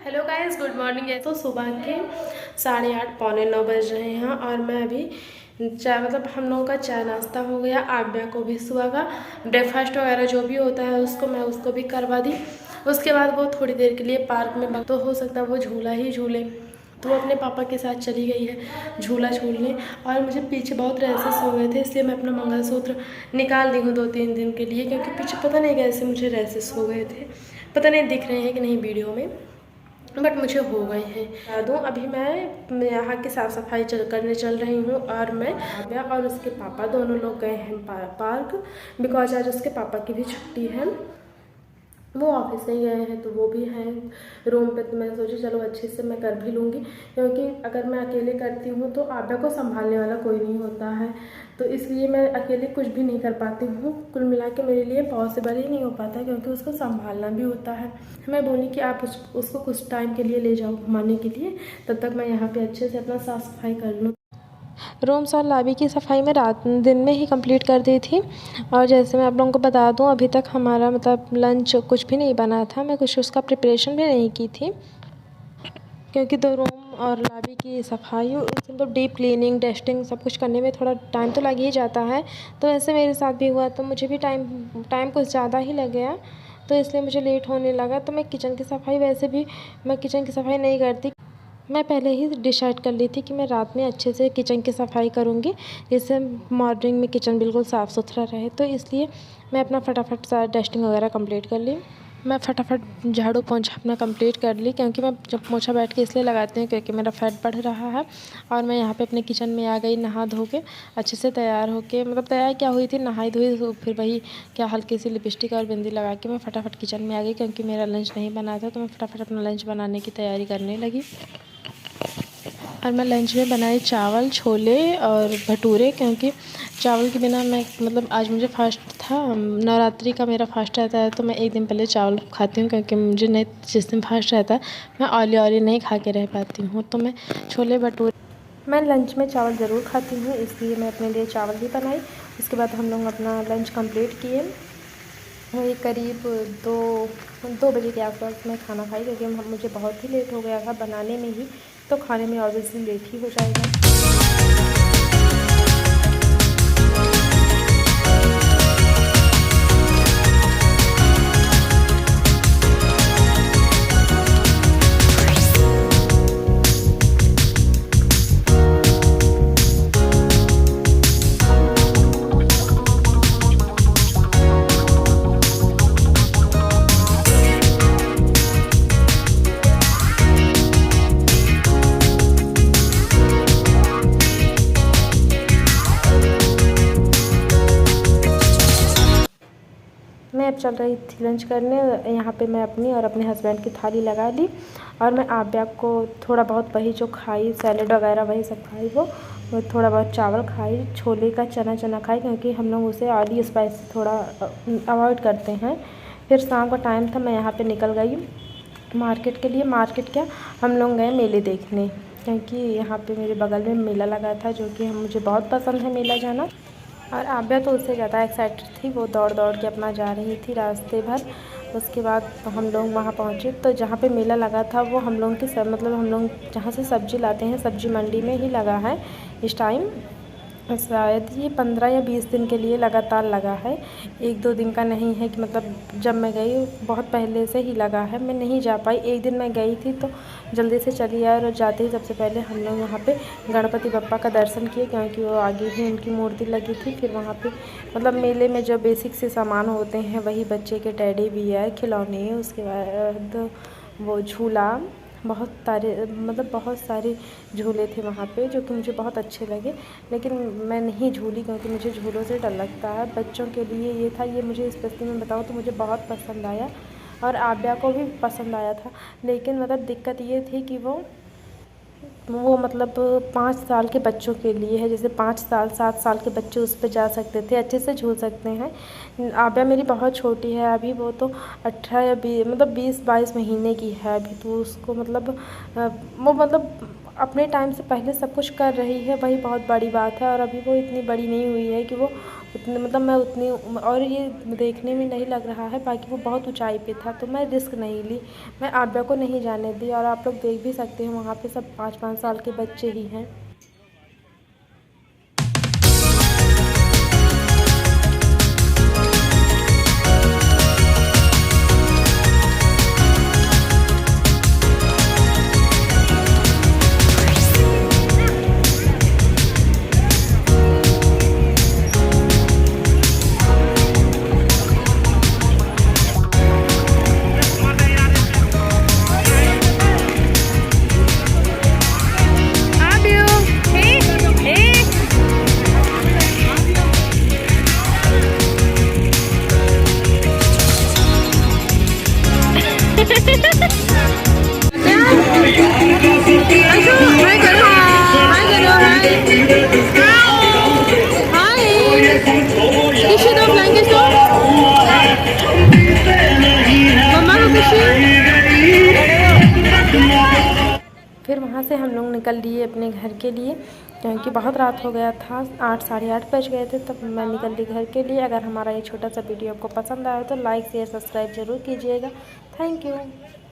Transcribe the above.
Hello guys, good morning. है तो सुबह के 8:30 पौने 9 बज रहे हैं और मैं अभी चाय हम लोगों का चाय नाश्ता हो गया। आव्या को भी सुबह का ब्रेकफास्ट वगैरह जो भी होता है उसको भी करवा दी। उसके बाद वो थोड़ी देर के लिए पार्क में तो हो सकता है वो झूला ही झूले, तो वो अपने पापा के साथ चली गई है झूला झूलने। और मुझे पीछे बहुत रैसेस हो गए थे, इसलिए मैं अपना मंगलसूत्र निकाल दी हूँ 2-3 दिन के लिए, क्योंकि पीछे पता नहीं कैसे मुझे रैसेस हो गए थे। पता नहीं दिख रहे हैं कि नहीं वीडियो में, बट मुझे हो गए हैं। बता दूँ, अभी मैं यहाँ की साफ़ सफाई करने चल रही हूँ और मैं आव्या और उसके पापा दोनों लोग गए हैं पार्क, बिकॉज आज उसके पापा की भी छुट्टी है। वो ऑफिस नहीं गए हैं तो वो भी हैं रूम पे, तो मैं सोची चलो अच्छे से मैं कर भी लूँगी, क्योंकि अगर मैं अकेले करती हूँ तो आव्या को संभालने वाला कोई नहीं होता है, तो इसलिए मैं अकेले कुछ भी नहीं कर पाती हूँ। कुल मिला के मेरे लिए पॉसिबल ही नहीं हो पाता, क्योंकि उसको संभालना भी होता है। मैं बोली कि आप उसको कुछ टाइम के लिए ले जाओ घुमाने के लिए, तब तक मैं यहाँ पर अच्छे से अपना साफ़ सफाई कर लूँ। रूम्स और लॉबी की सफाई मैं दिन में ही कंप्लीट कर दी थी। और जैसे मैं आप लोगों को बता दूं, अभी तक हमारा लंच कुछ भी नहीं बना था। मैं कुछ उसका प्रिपरेशन भी नहीं की थी, क्योंकि तो रूम और लॉबी की सफाई डीप क्लीनिंग डस्टिंग सब कुछ करने में थोड़ा टाइम तो लग ही जाता है। तो ऐसे मेरे साथ भी हुआ, तो मुझे भी टाइम कुछ ज़्यादा ही लग गया, तो इसलिए मुझे लेट होने लगा। तो मैं किचन की सफाई नहीं करती। मैं पहले ही डिसाइड कर ली थी कि मैं रात में अच्छे से किचन की सफाई करूँगी, जिससे मॉर्निंग में किचन बिल्कुल साफ़ सुथरा रहे। तो इसलिए मैं अपना फटाफट सारा डस्टिंग वगैरह कंप्लीट कर ली। मैं फटाफट झाड़ू पोंछा अपना कंप्लीट कर ली, क्योंकि मैं जब पोंछा बैठ के इसलिए लगाती हूँ क्योंकि मेरा फैट बढ़ रहा है। और मैं यहाँ पे अपने किचन में आ गई, नहा धो के अच्छे से तैयार होके, तैयार क्या हुई थी, नहाई धोई, तो फिर वही क्या हल्की सी लिपस्टिक और बिंदी लगा के मैं फटाफट किचन में आ गई, क्योंकि मेरा लंच नहीं बना था। तो मैं फटाफट अपना लंच बनाने की तैयारी करने लगी। और मैं लंच में बनाई चावल, छोले और भटूरे, क्योंकि चावल के बिना मैं आज मुझे फास्ट था, नवरात्रि का मेरा फास्ट रहता है, तो मैं एक दिन पहले चावल खाती हूँ, क्योंकि मुझे नहीं, जिस दिन फास्ट रहता है मैं ऑयली नहीं खा के रह पाती हूँ। तो मैं छोले भटूरे, मैं लंच में चावल ज़रूर खाती हूँ, इसलिए मैं अपने लिए चावल भी बनाई। उसके बाद हम लोग अपना लंच कंप्लीट किए। वही करीब 2 बजे के आसपास मैं खाना खाई, क्योंकि मुझे बहुत ही लेट हो गया था बनाने में ही, तो खाने में ऑब्वियसली लेट ही हो जाएगा। मैं अब चल रही थी लंच करने। यहाँ पे मैं अपनी और अपने हस्बैंड की थाली लगा ली, और मैं आव्या को थोड़ा बहुत वही जो खाई, सैलेड वगैरह वही सब खाई, वो थोड़ा बहुत चावल खाई, छोले का चना खाई, क्योंकि हम लोग उसे ऑयली स्पाइसी थोड़ा अवॉइड करते हैं। फिर शाम का टाइम था, मैं यहाँ पर निकल गई मार्केट के लिए। मार्केट क्या, हम लोग गए मेले देखने, क्योंकि यहाँ पर मेरे बगल में मेला लगा था, जो कि मुझे बहुत पसंद है मेला जाना। और आव्या तो उससे ज़्यादा एक्साइटेड थी, वो दौड़ के अपना जा रही थी रास्ते भर। उसके बाद हम लोग वहाँ पहुँचे, तो जहाँ पे मेला लगा था वो हम लोग की हम लोग जहाँ से सब्ज़ी लाते हैं, सब्ज़ी मंडी में ही लगा है इस टाइम। शायद ये 15 या 20 दिन के लिए लगातार लगा है, 1-2 दिन का नहीं है कि जब मैं गई बहुत पहले से ही लगा है। मैं नहीं जा पाई, एक दिन मैं गई थी तो जल्दी से चली आई, और जाते ही सबसे पहले हम लोग यहाँ पे गणपति बप्पा का दर्शन किए, क्योंकि वो आगे ही उनकी मूर्ति लगी थी। फिर वहाँ पे मेले में जो बेसिक से सामान होते हैं, वही बच्चे के टेडी बियर, खिलौने, उसके बाद वो झूला, बहुत सारे झूले थे वहाँ पे, जो कि मुझे बहुत अच्छे लगे। लेकिन मैं नहीं झूली, क्योंकि मुझे झूलों से डर लगता है। बच्चों के लिए ये था, ये मुझे स्पेशली मैं बताऊँ तो मुझे बहुत पसंद आया, और आव्या को भी पसंद आया था। लेकिन दिक्कत ये थी कि वो 5 साल के बच्चों के लिए है, जैसे 5 साल 7 साल के बच्चे उस पर जा सकते थे, अच्छे से झूल सकते हैं। आव्या मेरी बहुत छोटी है अभी, वो तो 18 या 20 22 महीने की है अभी, तो उसको अपने टाइम से पहले सब कुछ कर रही है, वही बहुत बड़ी बात है। और अभी वो इतनी बड़ी नहीं हुई है कि वो उतने मतलब मैं उतनी, और ये देखने में नहीं लग रहा है, बाकी वो बहुत ऊंचाई पे था तो मैं रिस्क नहीं ली, मैं आव्या को नहीं जाने दी। और आप लोग देख भी सकते हैं वहाँ पे सब 5-5 साल के बच्चे ही हैं। फिर वहाँ से हम लोग निकल लिए अपने घर के लिए, क्योंकि बहुत रात हो गया था, 8 साढ़े 8 बज गए थे। तब मैं निकल ली घर के लिए। अगर हमारा ये छोटा सा वीडियो आपको पसंद आया तो लाइक शेयर सब्सक्राइब ज़रूर कीजिएगा। Thank you.